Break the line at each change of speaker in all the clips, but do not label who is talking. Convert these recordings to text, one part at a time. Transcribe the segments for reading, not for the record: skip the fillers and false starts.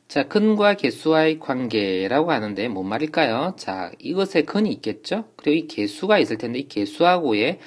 자, 근과 개수와의 관계라고 하는데 뭔 말일까요? 자, 이것에 근이 있겠죠? 그리고 이 개수가 있을 텐데 이 개수하고의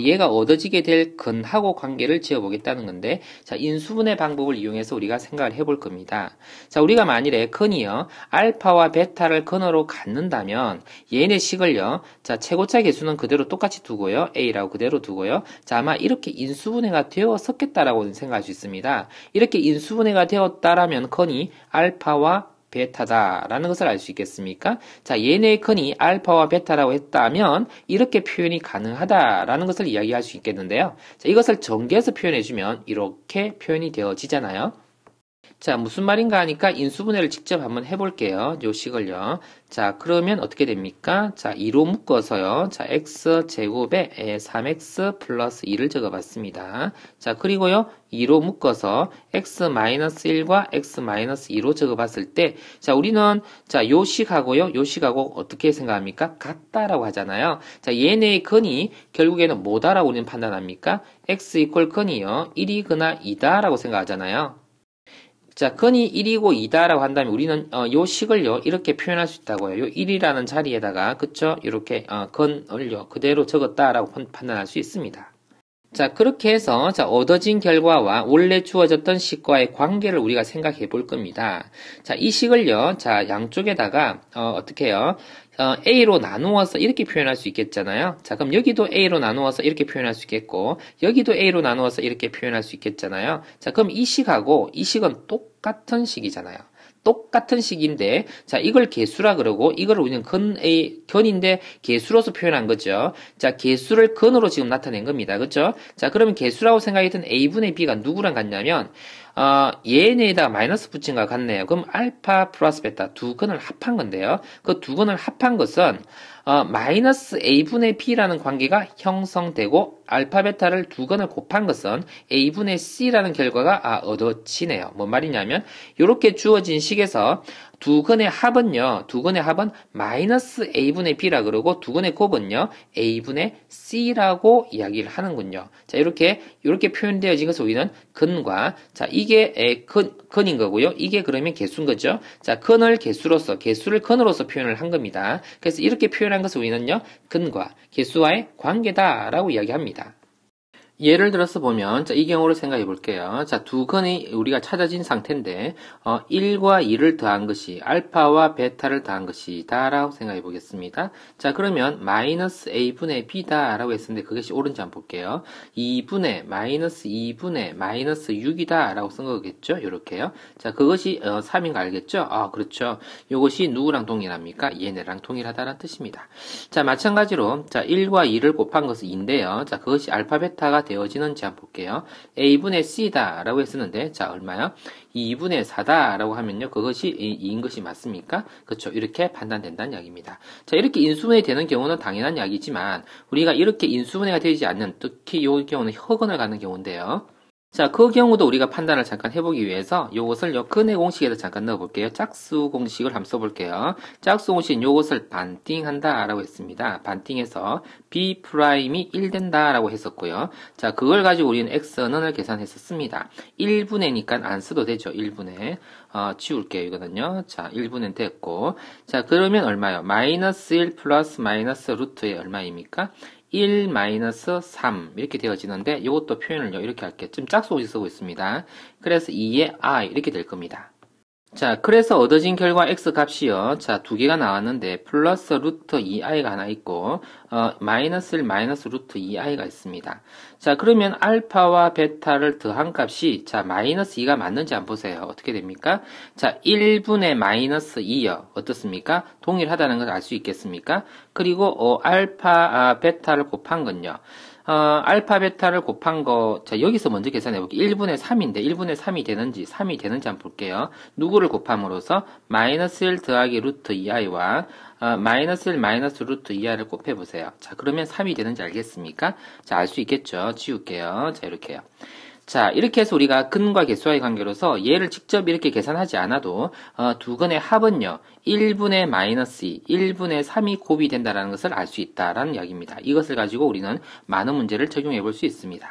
얘가 얻어지게 될 근하고 관계를 지어보겠다는 건데, 자, 인수분해 방법을 이용해서 우리가 생각을 해볼 겁니다. 자, 우리가 만일에 근이요, 알파와 베타를 근으로 갖는다면 얘네 식을요, 자, 최고차 개수는 그대로 똑같이 두고요, a라고 그대로 두고요. 자, 아마 이렇게 인수분해가 되었었겠다라고 생각할 수 있습니다. 이렇게 인수분해가 되었다라면 근이 알파와 베타다라는 것을 알 수 있겠습니까? 자, 얘네의 근이 알파와 베타라고 했다면 이렇게 표현이 가능하다라는 것을 이야기할 수 있겠는데요. 자, 이것을 전개해서 표현해주면 이렇게 표현이 되어지잖아요. 자, 무슨 말인가 하니까 인수분해를 직접 한번 해볼게요. 요 식을요. 자, 그러면 어떻게 됩니까? 자, 2로 묶어서요. 자, x제곱에 3x 플러스 2를 적어봤습니다. 자, 그리고요. 2로 묶어서 x-1과 x-2로 적어봤을 때, 자, 우리는, 자, 요 식하고요. 요 식하고 어떻게 생각합니까? 같다라고 하잖아요. 자, 얘네의 근이 결국에는 뭐다라고 우리는 판단합니까? x 이퀄 근이요. 1이거나 2다라고 생각하잖아요. 자, 근이 1이고 2다라고 한다면 우리는 요 식을요 이렇게 표현할 수 있다고요. 요 1이라는 자리에다가 그쵸? 이렇게 근을요 그대로 적었다라고 판단할 수 있습니다. 자, 그렇게 해서 자, 얻어진 결과와 원래 주어졌던 식과의 관계를 우리가 생각해 볼 겁니다. 자, 이 식을요. 자, 양쪽에다가 어떻게 해요? A로 나누어서 이렇게 표현할 수 있겠잖아요. 자, 그럼 여기도 A로 나누어서 이렇게 표현할 수 있겠고, 여기도 A로 나누어서 이렇게 표현할 수 있겠잖아요. 자, 그럼 이 식하고 이 식은 똑같은 식이잖아요. 똑같은 식인데, 자, 이걸 개수라 그러고, 이걸 우리는 근인데 개수로서 표현한 거죠. 자, 개수를 근으로 지금 나타낸 겁니다. 그죠? 자, 그러면 개수라고 생각했던 A분의 B가 누구랑 같냐면, 얘네에다가 마이너스 붙인 것 같네요. 그럼 알파 플러스 베타 두 근을 합한 건데요. 그 두 근을 합한 것은 마이너스 a분의 b라는 관계가 형성되고 알파 베타를 두 근을 곱한 것은 a분의 c라는 결과가 얻어지네요. 뭔 말이냐면 이렇게 주어진 식에서 두 근의 합은요. 두 근의 합은 마이너스 a분의 b라 그러고 두 근의 곱은요. a분의 c라고 이야기를 하는군요. 자, 이렇게 표현되어진 것을 우리는 근과 자, 이게 근인 거고요. 이게 그러면 개수인 거죠. 자, 근을 개수로서 개수를 근으로서 표현을 한 겁니다. 그래서 이렇게 표현한 것을 우리는요. 근과 개수와의 관계다라고 이야기합니다. 예를 들어서 보면 자, 이 경우를 생각해 볼게요. 자, 두 근이 우리가 찾아진 상태인데 1과 2를 더한 것이 알파와 베타를 더한 것이다 라고 생각해 보겠습니다. 자, 그러면 마이너스 a분의 b다 라고 했었는데 그것이 옳은지 한번 볼게요. 2분의 마이너스 2분의 마이너스 6이다 라고 쓴 거겠죠? 이렇게요. 자, 그것이 3인 거 알겠죠? 그렇죠. 이것이 누구랑 동일합니까? 얘네랑 동일하다는 뜻입니다. 자, 마찬가지로 자, 1과 2를 곱한 것은 2인데요. 자, 그것이 알파 베타가 되어지는지 한번 볼게요. a분의 c다 라고 했었는데 자, 얼마요? 2분의 4다 라고 하면요. 그것이 2인 것이 맞습니까? 그렇죠. 이렇게 판단된다는 이야기입니다. 자, 이렇게 인수분해 되는 경우는 당연한 이야기지만 우리가 이렇게 인수분해가 되지 않는 특히 이 경우는 혁은을 갖는 경우인데요. 자, 그 경우도 우리가 판단을 잠깐 해보기 위해서 요것을 근의 공식에다 잠깐 넣어볼게요. 짝수 공식을 한번 써볼게요. 짝수 공식은 요것을 반띵한다 라고 했습니다. 반띵해서 B'이 1 된다 라고 했었고요. 자, 그걸 가지고 우리는 X는을 계산했었습니다. 1분의니까 안 써도 되죠. 1분의. 지울게요. 이거는요. 자, 1분의 됐고. 자, 그러면 얼마요? 마이너스 1 플러스 마이너스 루트의 얼마입니까? 1 마이너스 3 이렇게 되어지는데 이것도 표현을요 이렇게 할게요. 지금 짝수공식 쓰고 있습니다. 그래서 2의 i 이렇게 될 겁니다. 자, 그래서 얻어진 결과 x 값이요. 자, 두 개가 나왔는데 플러스 루트 2i가 하나 있고 마이너스 1 마이너스 루트 2i가 있습니다. 자, 그러면 알파와 베타를 더한 값이 자, 마이너스 2가 맞는지 한번 보세요. 어떻게 됩니까? 자, 1분의 마이너스 2요. 어떻습니까? 동일하다는 걸 알 수 있겠습니까? 그리고 알파 베타를 곱한 건요. 알파 베타를 곱한 거, 자, 여기서 먼저 계산해 볼게요. 1분의 3인데, 1분의 3이 되는지 한번 볼게요. 누구를 곱함으로써, 마이너스 1 더하기 루트 2i와, 마이너스 1 마이너스 루트 2i를 곱해보세요. 자, 그러면 3이 되는지 알겠습니까? 자, 알 수 있겠죠? 지울게요. 자, 이렇게요. 자, 이렇게 해서 우리가 근과 개수와의 관계로서 얘를 직접 이렇게 계산하지 않아도 두 근의 합은요. 1분의 마이너스 2, 1분의 3이 곱이 된다는 것을 알 수 있다라는 이야기입니다. 이것을 가지고 우리는 많은 문제를 적용해 볼 수 있습니다.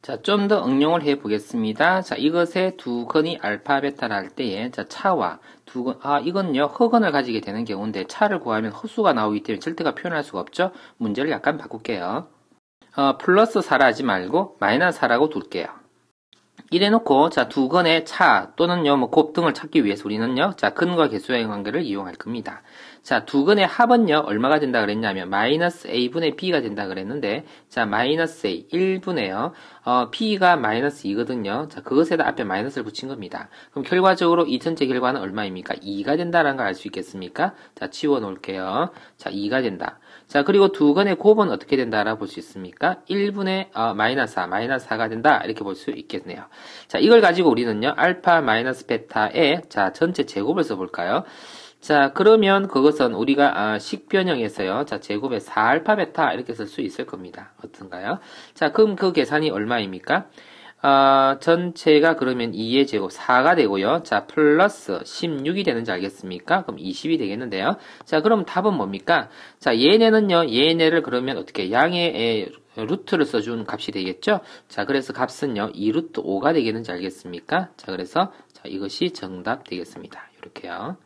자, 좀 더 응용을 해 보겠습니다. 자, 이것의 두 근이 알파, 베타를 할 때에, 자, 차와 두 근, 이건요, 허근을 가지게 되는 경우인데, 차를 구하면 허수가 나오기 때문에 절대가 표현할 수가 없죠? 문제를 약간 바꿀게요. 플러스 4라 하지 말고, 마이너스 4라고 둘게요. 이래놓고, 자, 두 근의 차 또는요, 뭐, 곱 등을 찾기 위해서 우리는요, 자, 근과 개수의 관계를 이용할 겁니다. 자, 두 근의 합은요, 얼마가 된다 그랬냐면, 마이너스 a분의 b가 된다 그랬는데, 자, 마이너스 a, 1분의요, b가 마이너스 2거든요. 자, 그것에다 앞에 마이너스를 붙인 겁니다. 그럼 결과적으로 이 전체 결과는 얼마입니까? 2가 된다라는 걸 알 수 있겠습니까? 자, 치워 놓을게요. 자, 2가 된다. 자, 그리고 두 근의 곱은 어떻게 된다라고 볼 수 있습니까? 1분의 마이너스 4, 마이너스 4가 된다. 이렇게 볼 수 있겠네요. 자, 이걸 가지고 우리는요, 알파 마이너스 베타의, 자, 전체 제곱을 써볼까요? 자, 그러면 그것은 우리가 식변형에서요, 자, 제곱에 4알파 베타 이렇게 쓸 수 있을 겁니다. 어떤가요? 자, 그럼 그 계산이 얼마입니까? 전체가 그러면 2의 제곱 4가 되고요. 자, 플러스 16이 되는지 알겠습니까? 그럼 20이 되겠는데요. 자, 그럼 답은 뭡니까? 자, 얘네는요, 얘네를 그러면 어떻게 양의 루트를 써준 값이 되겠죠? 자, 그래서 값은요, 2루트 5가 되겠는지 알겠습니까? 자, 그래서 자, 이것이 정답 되겠습니다. 이렇게요.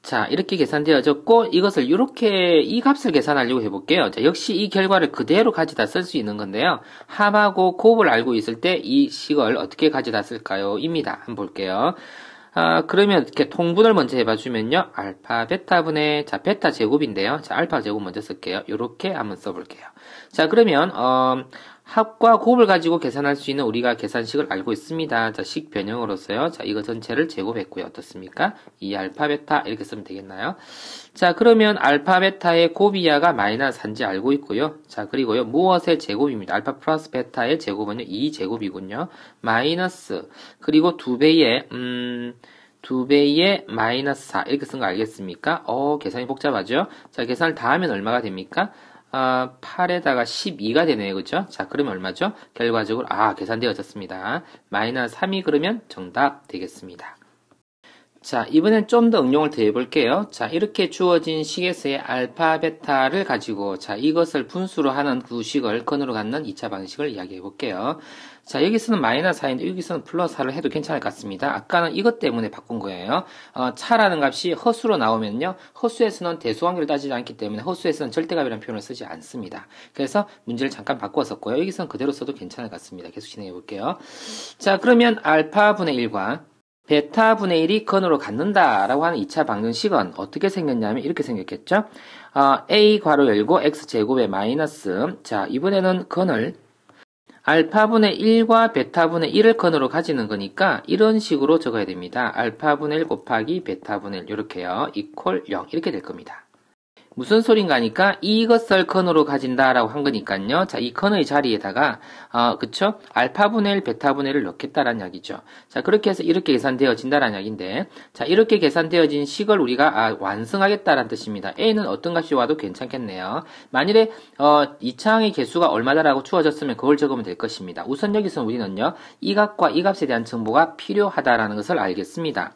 자, 이렇게 계산되어졌고, 이것을 이렇게, 이 값을 계산하려고 해볼게요. 자, 역시 이 결과를 그대로 가져다 쓸 수 있는 건데요. 합하고 곱을 알고 있을 때 이 식을 어떻게 가져다 쓸까요? 입니다. 한번 볼게요. 그러면 이렇게 통분을 먼저 해봐주면요. 알파, 베타분의, 자, 베타 제곱인데요. 자, 알파 제곱 먼저 쓸게요. 요렇게 한번 써볼게요. 자, 그러면, 합과 곱을 가지고 계산할 수 있는 우리가 계산식을 알고 있습니다. 자, 식 변형으로서요. 자, 이거 전체를 제곱했고요. 어떻습니까? 이 알파, 베타 이렇게 쓰면 되겠나요? 자, 그러면 알파, 베타의 곱이야가 마이너스 3인지 알고 있고요. 자, 그리고요. 무엇의 제곱입니다. 알파 플러스 베타의 제곱은요. 2제곱이군요. 마이너스, 그리고 2배의, 2배의 마이너스 4 이렇게 쓴 거 알겠습니까? 계산이 복잡하죠? 자, 계산을 다 하면 얼마가 됩니까? 8에다가 12가 되네요. 그죠? 자, 그러면 얼마죠? 결과적으로, 계산되어졌습니다. 마이너스 3이 그러면 정답 되겠습니다. 자, 이번엔 좀 더 응용을 더 해볼게요. 자, 이렇게 주어진 식에서의 알파, 베타를 가지고, 자, 이것을 분수로 하는 그 식을 근으로 갖는 2차 방식을 이야기해 볼게요. 자, 여기서는 마이너스 4인데 여기서는 플러스 4를 해도 괜찮을 것 같습니다. 아까는 이것 때문에 바꾼 거예요. 차라는 값이 허수로 나오면요. 허수에서는 대수관계를 따지지 않기 때문에 허수에서는 절대값이라는 표현을 쓰지 않습니다. 그래서 문제를 잠깐 바꾸었었고요. 여기서는 그대로 써도 괜찮을 것 같습니다. 계속 진행해 볼게요. 자, 그러면 알파분의 1과 베타분의 1이 근으로 갖는다라고 하는 2차 방정식은 어떻게 생겼냐면 이렇게 생겼겠죠? a 괄호 열고 x제곱의 마이너스, 자, 이번에는 근을 알파분의 1과 베타분의 1을 근으로 가지는 거니까 이런 식으로 적어야 됩니다. 알파분의 1 곱하기 베타분의 1 이렇게요. 이퀄 0 이렇게 될 겁니다. 무슨 소린가 하니까 이것을 근으로 가진다라고 한 거니까요. 자, 이 근의 자리에다가 그쵸? 알파분의 1, 베타분의 1을 넣겠다라는 이야기죠. 자, 그렇게 해서 이렇게 계산되어진다라는 이야기인데, 자, 이렇게 계산되어진 식을 우리가 완성하겠다라는 뜻입니다. a는 어떤 값이 와도 괜찮겠네요. 만일에 2차항의 개수가 얼마다라고 주어졌으면 그걸 적으면 될 것입니다. 우선 여기서는 우리는요. 이 값과 이 값에 대한 정보가 필요하다라는 것을 알겠습니다.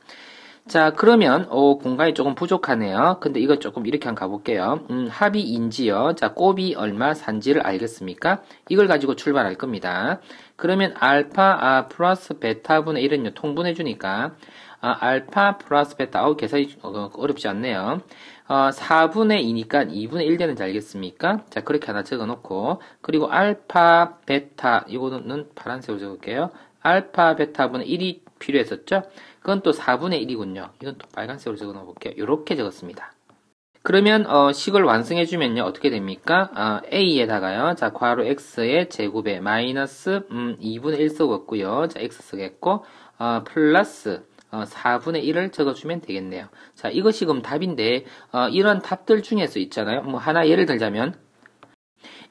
자, 그러면 공간이 조금 부족하네요. 근데 이거 조금 이렇게 한번 가볼게요. 합이 인지요. 자, 곱이 얼마 산지를 알겠습니까? 이걸 가지고 출발할 겁니다. 그러면 알파 플러스 베타분의 1은요. 통분해 주니까 알파 플러스 베타 계산이 어렵지 않네요. 4분의 2니까 2분의 1 되는지 알겠습니까? 자, 그렇게 하나 적어 놓고, 그리고 알파 베타 이거는 파란색으로 적을게요. 알파 베타분의 1이 필요했었죠? 그건 또 4분의 1이군요. 이건 또 빨간색으로 적어 놓을게요. 이렇게 적었습니다. 그러면 식을 완성해주면요. 어떻게 됩니까? a에다가요. 자, 괄호 x의 제곱에 마이너스 2분의 1 쓰겠고요. 자, x 쓰겠고 플러스 4분의 1을 적어주면 되겠네요. 자, 이것이 그럼 답인데 이런 답들 중에서 있잖아요. 뭐 하나 예를 들자면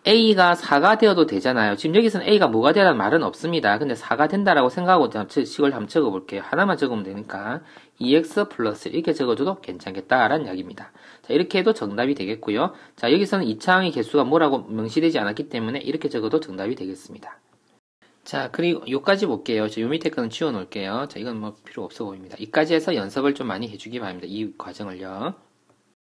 A가 4가 되어도 되잖아요. 지금 여기서는 A가 뭐가 되라는 말은 없습니다. 근데 4가 된다라고 생각하고 식을 한번 적어볼게요. 하나만 적으면 되니까 2x 플러스 이렇게 적어줘도 괜찮겠다라는 이야기입니다. 자, 이렇게 해도 정답이 되겠고요. 자, 여기서는 2차항의 개수가 뭐라고 명시되지 않았기 때문에 이렇게 적어도 정답이 되겠습니다. 자, 그리고 요까지 볼게요. 요 밑에 거는 지워 놓을게요. 자, 이건 뭐 필요 없어 보입니다. 이까지 해서 연습을 좀 많이 해주기 바랍니다. 이 과정을요.